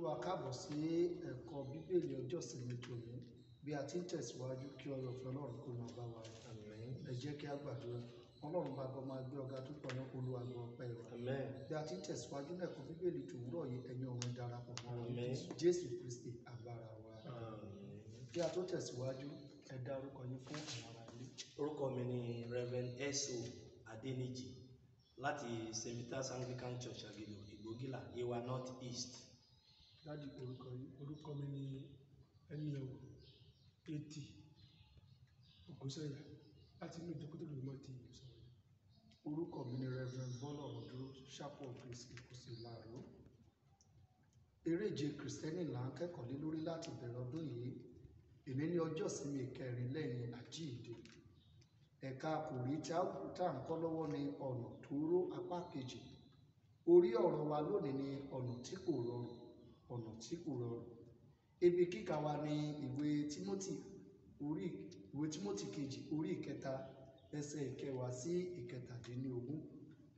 Olúwa káàbọ̀ sí ẹ̀kọ́ Bíbélì ọjọ́ ìsinmi tòní. Bí a ti ń tẹ̀síwájú kí ọrọ̀ ọ̀fẹ́ Ọlọ́run kó máa bá wa rìn. Àmín. Ẹ jẹ́ kí a gbàdúrà. Ọlọ́run bá máa gbé ọ̀gá tó pọ̀ náà, Olúwa gbọ́ ọpẹ́ wa. Àmín. Bí a ti ń tẹ̀síwájú ní ẹ̀kọ́ Bíbélì tòwúrọ̀ yìí, ẹ̀yin ọ̀run darapọ̀ mọ́ wa. Àmín. Jésù Kristi agbára wa. Àmín. Bí a tó tẹ̀síwájú, ẹ dá orúkọ yín fún àwọn ará ilé. Orúkọ mi ni Reverend S.O. Adeniji láti St. Peter's Anglican Church Agilo, Igbogila, Yewa North East. Dádì, orúkọ yín. Orúkọ mi ni Ẹniọ̀wọ̀ Eti Ògúnsẹ̀yà láti inú ìjọ Kótó Lùmọ́ ti ìsọ̀rọ̀. Orúkọ mi ni Reverend Bọ́lá Ọ̀rọ̀dúró Chapel Grace Ìkòsí Láàró. Eréje Kìrìsìtẹ́nì là ń kẹ́kọ̀ọ́ lé lórí láti bẹ̀rẹ̀ ọdún yìí. Èní ní ọjọ́ ìsinmi ìkẹrin lẹ́yìn àjíǹde. Ẹ̀ka àkòrí tí a ń kọ́ lọ́wọ́ ni ọ̀nà tóóró apá kejì. Orí ọ̀rọ̀ wa lónìí ni ọ̀nà tí kò rọrùn. Ọ̀nà tí kò rọrùn. Ibi kíkà wa ni ìwé Tímótì kejì orí ìkẹta ẹsẹ̀ ìkẹwàá sí ìkẹtàdínlógún.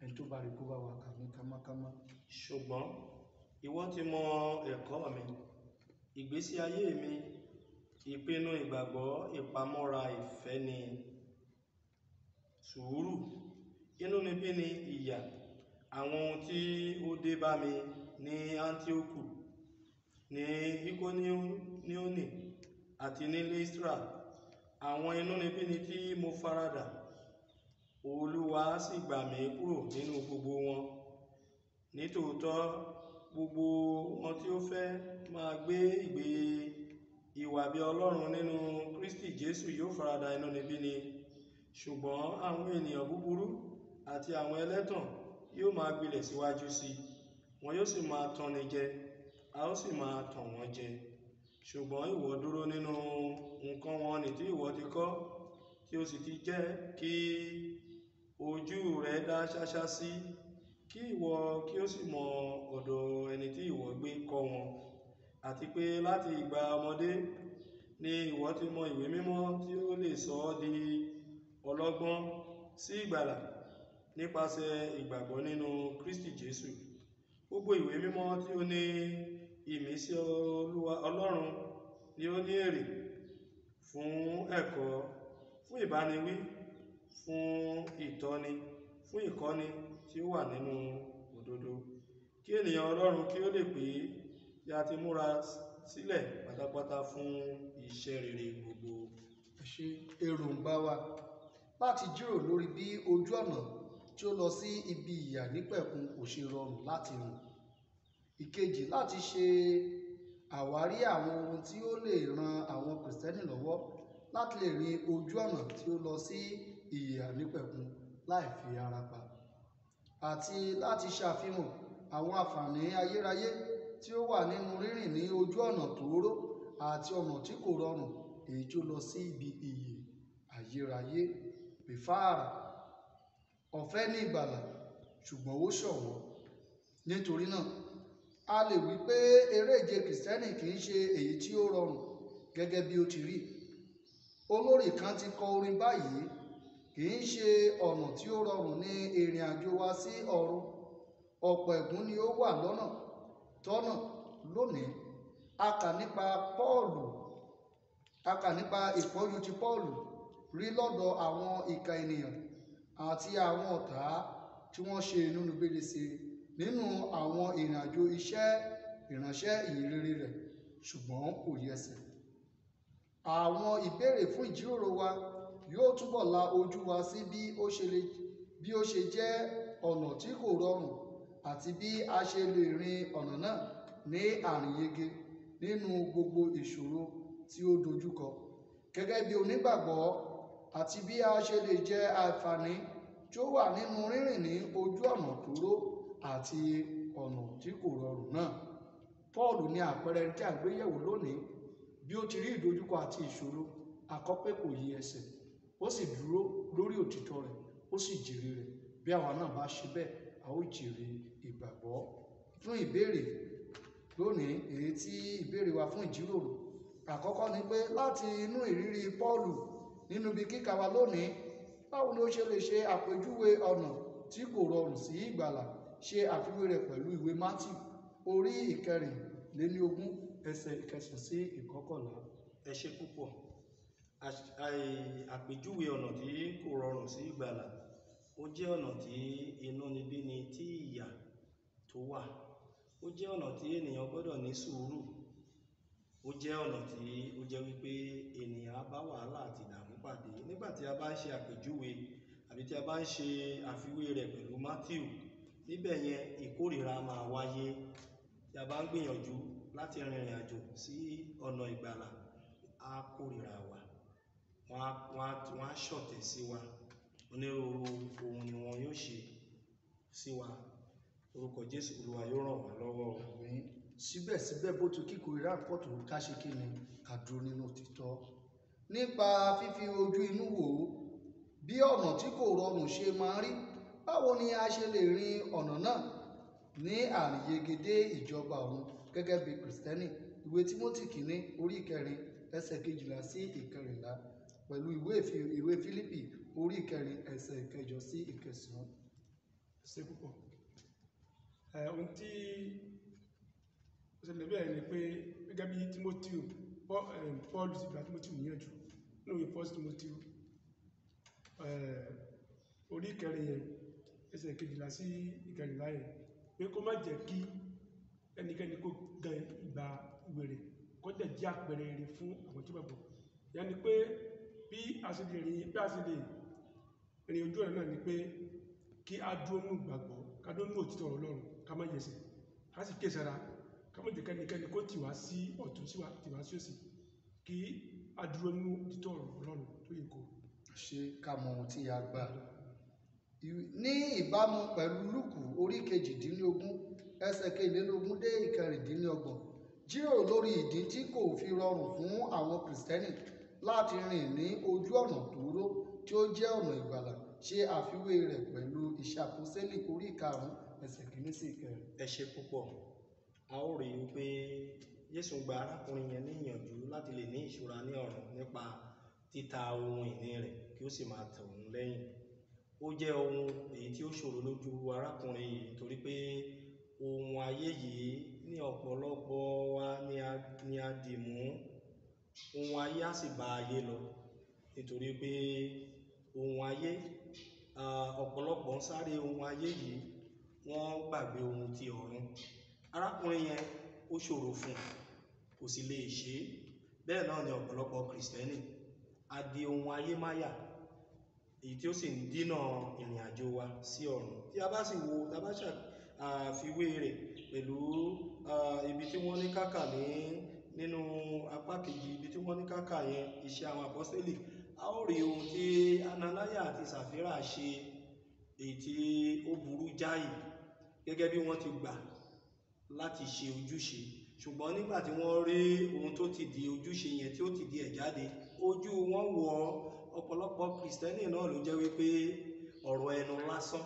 Ẹni tó bá rí kó bá wa kà ní kámákámá. Ṣùgbọ́n ìwọ ti mọ ẹ̀kọ́ mi, ìgbésí ayé mi, ìpinnu ìgbàgbọ́, ìpamọ́ra ìfẹ́ ni sùúrù, inúnibíni, ìyà, àwọn ohun tí ó dé bá mi ní Áńtíókù, ní Íkóníónì àti ní Lístra, àwọn inúnibíni tí mo faradà. Olúwa sì gbà mí kúrò nínú gbogbo wọn. Nítòótọ́, gbogbo wọn tí ó fẹ́ máa gbé ìgbé ìwà bí Ọlọ́run nínú Kristi Jésù yóò faradà inúnibíni. Ṣùgbọ́n àwọn ènìyàn búburú àti àwọn ẹlẹ́tàn yóò máa gbilẹ̀ síwájú sí i. Wọn yóò sì máa tanni jẹ, a ó sì máa tàn wọ́n jẹ. Ṣùgbọ́n ìwọ dúró nínú nǹkan wọn nì tí ìwọ ti kọ́, tí ó sì ti jẹ́ kí ojú rẹ dá ṣáṣá sí, kí ìwọ kí ó sì mọ ọ̀dọ̀ ẹni tí ìwọ gbé kọ́ wọn. Àti pé láti ìgbà ọmọdé ni ìwọ ti mọ ìwé mímọ́ tí ó lè sọ ọ́ di ọlọ́gbọ́n sí ìgbàlà nípasẹ̀ ìgbàgbọ́ nínú Kristi Jésù. Gbogbo ìwé mímọ́ tí ó ní ìmísí Ọlọ́run ni ó ní èrè fún ẹ̀kọ́, fún ìbániwí, fún ìtọ́ni, fún ìkọ́ni tí ó wà nínú òdodo, kí ènìyàn Ọlọ́run kí ó lè pé tí a ti múra sílẹ̀ pátápátá fún iṣẹ́ rere gbogbo. Ṣe èròǹgbà wa láti jíròrò lórí bí ojú ọ̀nà tí ó lọ sí ibi ìyà nípẹ̀kun kò ṣe rọrùn láti rìn. Ìkejì, láti ṣe àwárí àwọn ohun tí ó lè ran àwọn Kìrìsìtẹ́nì lọ́wọ́ láti lè rin ojú ọ̀nà tí ó lọ sí ìyà nípẹ̀kun láì fi ara pa. Àti láti ṣàfihàn àwọn àǹfààní ayérayé tí ó wà nínú rírìn ní ojú ọ̀nà tóóró àti ọ̀nà tí kò rọrùn èyí tí ó lọ sí ibi ìyè ayérayé. Bìfáàrà, ọ̀fẹ́ ní ìgbàlà, ṣùgbọ́n ó ṣọ̀wọ́n. Nítorí náà, a lè wí pé eréje Kìrìsìtẹ́nì kì í ṣe èyí tí ó rọrùn gẹ́gẹ́ bí ó ti rí. Olórin kan ti kọ orin báyìí: kì í ṣe ọ̀nà tí ó rọrùn ní ìrìn àjò wa sí ọ̀run. Ọ̀pọ̀ ẹ̀gún ni ó wà tọ́nà lónìí. A kà nípa ìpọ́njú tí Pọ́ọ̀lù rí lọ́dọ̀ àwọn ìkà ènìyàn àti àwọn ọ̀tá tí wọ́n ṣe inúnibíni sí nínú àwọn ìrìn àjò iṣẹ́ ìránṣẹ́ ìyìnrere rẹ̀, ṣùgbọ́n kò yẹsẹ̀. Àwọn ìbéèrè fún ìjíròrò wa yóò túbọ̀ la ojú wa sí bí ó ṣe jẹ́ ọ̀nà tí kò rọrùn àti bí a ṣe lè rin ọ̀nà náà ní àrìnyege nínú gbogbo ìṣòro tí ó dojúkọ gẹ́gẹ́ bí onígbàgbọ́, àti bí a ṣe lè jẹ àǹfààní tí ó wà nínú rírìn ní ojú ọ̀nà tóóró àti ọ̀nà tí kò rọrùn náà. Pọ́ọ̀lù ni àpẹẹrẹ tí a gbé yẹ̀wò lónìí. Bí ó ti rí ìdojúkọ àti ìṣòro, àkọ́pẹ́ kò yí ẹsẹ̀, ó sì dúró lórí òtítọ́ rẹ̀, ó sì jèrè rẹ̀. Bí àwa náà bá ṣe bẹ́ẹ̀, a ó jèrè ìgbàgbọ́. Fún ìbéèrè lónìí, èyí tí ìbéèrè wa fún ìjíròrò àkọ́kọ́ ni pé láti inú ìrírí Pọ́ọ̀lù nínú ibi kíkà wa lónìí, báwo ni ó ṣe lè ṣe àpèjúwe ọ̀nà tí kò rọrùn sí ìgbàlà, ṣe àfiwé rẹ̀ pẹ̀lú ìwé Mátíù orí kọkànléníogún ẹsẹ̀ ìkẹsàn sí ìkọkànlá. Ẹ ṣé púpọ̀. Àpèjúwe ọ̀nà tí kò rọrùn sí ìgbàlà, ó jẹ́ ọ̀nà tí inúnibíni tí ìyà tó wà, ó jẹ́ ọ̀nà tí ènìyàn gbọ́dọ̀ ní sùúrù, ó jẹ́ ọ̀nà tí ó jẹ́ wípé ènìyàn á bá wàhálà àti ìdààmú pàdé. Nígbà tí a bá ń ṣe àpèjúwe àbí tí a bá ń ṣe àfiwé rẹ̀ pẹ̀lú Mátíù, níbẹ̀ yẹn ìkórìíra máa wáyé. Tí a bá ń gbìyànjú láti rìnrìn àjò sí ọ̀nà ìgbàlà, á kórìíra wa, wọ́n á ṣọ̀tẹ̀ sí wa, onírúurú ohun ni wọn yóò ṣe sí wa. Orúkọ Jésù Olúwa yóò ràn wá lọ́wọ́. Àmín. Síbẹ̀síbẹ̀ bó tu kíkórìíra pọ̀ tó ká ṣe kí ni ká dúró nínú òtítọ́. Nípa fífi ojú inú wò ó, bí ọ̀nà tí kò rọrùn ṣe máa rí, báwo ni a ṣe lè rin ọ̀nà náà ní àríyegedé ìjọba ọ̀run gẹ́gẹ́ bí Kristẹni? Ìwé Tímótì kìíní orí 4 ẹsẹ̀ 12 sí 13 pẹ̀lú ìwé Fílípì orí 4 ẹsẹ̀ 8 sí 9. Ṣé púpọ̀. Ohun tí ó ṣẹlẹ̀ bẹ́ẹ̀ ni pé gẹ́gẹ́ bí Tímótì, Paul sì gba Tímótì níyànjú nínú ìwé First Tímótì orí 4 yẹn ẹsẹ̀ 12 sí 13 yẹn, pé kó má jẹ́ kí ẹnikẹ́ni kó gan ìgbà ìwé rẹ̀, kó dẹ̀ jẹ́ àpẹẹrẹ rere fún àwọn tó gbàgbọ́. Ìyẹn ni pé bí a ṣe lè rìn ojú ọ̀nà náà ni pé kí a dúró nínú ìgbàgbọ́, ká dúró nínú òtítọ́ Ọlọ́run, ká má yẹsẹ̀, ká sì kéṣara, ká má jẹ́ kẹ́nikẹ́ni kó tì wá sí ọ̀tún tì wá sí òsì, kí a dúró nínú òtítọ́ Ọlọ́run tó yẹ kó. Ṣé ká mọ ohun tí a gbà. Ní ìbámu pẹ̀lú Lúùkù orí 18 ẹsẹ̀ 22 dé 26, jíròrò lórí ìdí tí kò fi rọrùn fún àwọn Kìrìsìtẹ́nì láti rìn ní ojú ọ̀nà tóóró tí ó jẹ́ ọ̀nà ìgbàlà. Ṣe àfiwé rẹ̀ pẹ̀lú Iṣẹ́ Àpọ́stélì orí 5 ẹsẹ̀ 1 sí 4. Ẹ ṣé púpọ̀. A ó rí i pé Jésù gba arákùnrin yẹn ní ìyànjú láti lè ní ìṣúra ní ọ̀run nípa títa ohun ìní rẹ̀ kí ó sì máa tọ̀ òun lẹ́yìn. Ó jẹ́ ohun èyí tí ó ṣòro lójú arákùnrin yìí torí pé ohun ayé yìí ní ọ̀pọ̀lọpọ̀ wa ni a dì mú. Ohun ayé á sì bá ayé lọ nítorí pé ohun ayé, ọ̀pọ̀lọpọ̀ ń sáré ohun ayé yìí, wọ́n gbàgbé ohun ti ọ̀run. Arákùnrin yẹn ó ṣòro fún un, kò sì lè ṣe é. Bẹ́ẹ̀ náà ni ọ̀pọ̀lọpọ̀ Kìrìsìtẹ́nì a di ohun ayé máyà, èyí tí ó sì ń dínà ìrìn àjò wa sí ọ̀run. Tí a bá sì wo, tá a bá ṣàfiwé rẹ̀ pẹ̀lú ibi tí wọ́n ní kákà nínú apá kejì, ibi tí wọ́n ní kákà yẹn, Iṣẹ́ àwọn Àpọ́stélì, a ó rí ohun tí Ananáyà àti Sàfírà ṣe, èyí tí ó burú jáì, gẹ́gẹ́ bí wọ́n ti gbà láti ṣe ojúṣe. Ṣùgbọ́n nígbà tí wọ́n rí ohun tó ti di ojúṣe yẹn, tí ó ti di ẹ̀ jáde, ojú wọn wọ. Ọ̀pọ̀lọpọ̀ Kìrìsìtẹ́nì náà ló jẹ́ wípé ọ̀rọ̀ ẹnu lásán,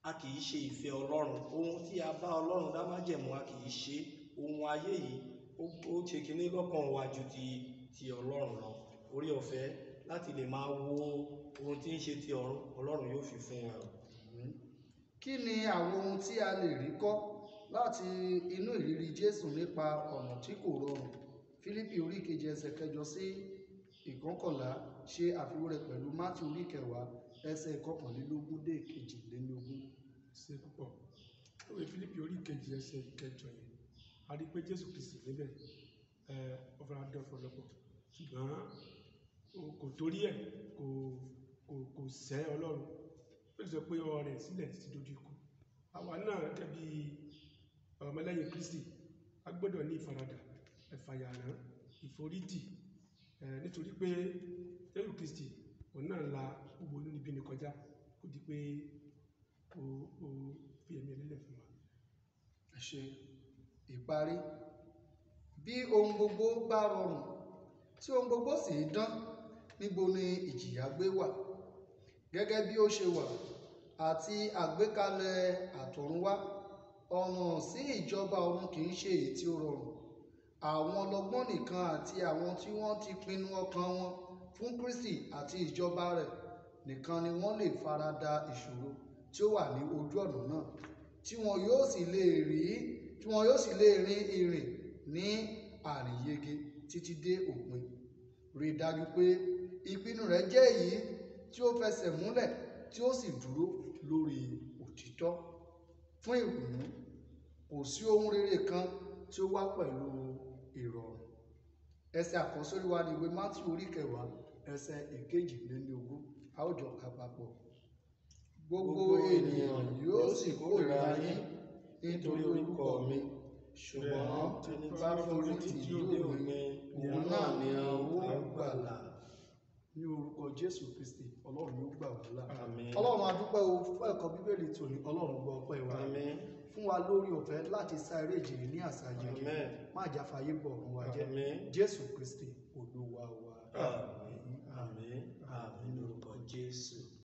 a kì í ṣe ìfẹ́ Ọlọ́run. Ohun tí a bá Ọlọ́run dá májẹ̀mú, a kì í ṣe. Ohun ayé yìí ó ṣe kíní lọ́kàn wa ju ti Ọlọ́run lọ. Orí ọ̀fẹ́ láti lè máa wo ohun tí ń ṣe ti ọ̀run, Ọlọ́run yóò fi fún wa. Kí ni àwọn ohun tí a lè rí kọ́ láti inú ìrírí Jésù nípa ọ̀nà tí kò rọrùn? Fílípì orí 2 ẹsẹ̀ 8 sí 11 ṣe àfiwé rẹ̀ pẹ̀lú Mátíù orí 10 ẹsẹ̀ 21 dé 22. Ṣé púpọ̀. Ìwé Fílípì orí 2 ẹsẹ̀ 8 yẹn, a rí pé Jésù Kristi níbẹ̀ ó fara dán ọ̀pọ̀lọpọ̀, ṣùgbọ́n kò torí ẹ̀ kò sẹ́ Ọlọ́run. Ó sọ pé ọwọ́ rẹ̀ sílẹ̀ títí dójú ikú. Àwa náà gẹ́gẹ́ bí ọmọlẹ́yìn Kristi, a gbọ́dọ̀ ní ìfaradà, ẹ̀fàyàrán, ìforítì, nítorí pé Jésù Kristi òun náà la gbogbo inúnibíni kọjá kó di pé ó fi ẹ̀mí lélẹ̀ fún wa. Ṣe ìparí. Bí ohun gbogbo bá rọrùn, tí ohun gbogbo sì ń dán, níbo ni ìjìyà gbé wà? Gẹ́gẹ́ bí ó ṣe wà àti àgbékalẹ̀ àtọ̀runwá, ọ̀nà sí ìjọba ọ̀run kì í ṣe èyí tí ó rọrùn. Àwọn ọlọ́gbọ́n nìkan àti àwọn tí wọ́n ti pinnu ọkàn wọn fún Kristi àti ìjọba rẹ̀ nìkan ni wọ́n lè farada ìṣòro tí ó wà ní ojú ọ̀nà náà, tí wọn yóò sì lè rí tí wọn yóò sì lè rin ìrìn ní àrìnyege títí dé òpin. Rí i dájú pé ìpinnu rẹ jẹ́ èyí tí ó fẹsẹ̀ múlẹ̀ tí ó sì dúró lórí òtítọ́. Fún ìrònú, kò sí ohun rere kan tí ó wá pẹ̀lú ìrọ̀rùn. Ẹsẹ̀ àkọ́sórí wa ní ìwé Mátíù orí 10 ẹsẹ̀ 22. A ó jọ kà papọ̀. Gbogbo ènìyàn yóò sì kórìíra yín nítorí orúkọ mi, ṣùgbọ́n ẹni bá forí tì yóò mi, òun náà ni a ó gbàlà. Ní orúkọ Jésù Kristi, Ọlọ́run yóò gbà wá là. Ọlọ́run a dúpẹ́ o fún ẹ̀kọ́ Bíbélì tòní. Ọlọ́run gbọ́ ọpẹ́ wa. Fún wa lórí ọ̀fẹ́ láti sá eré ìje ní àṣàjèjì. Má jáfayé bọ̀ ọ̀run wa jẹ́. Jésù Kristi Olúwa wa. Àmín. Àmín. Àmín lórúkọ Jésù.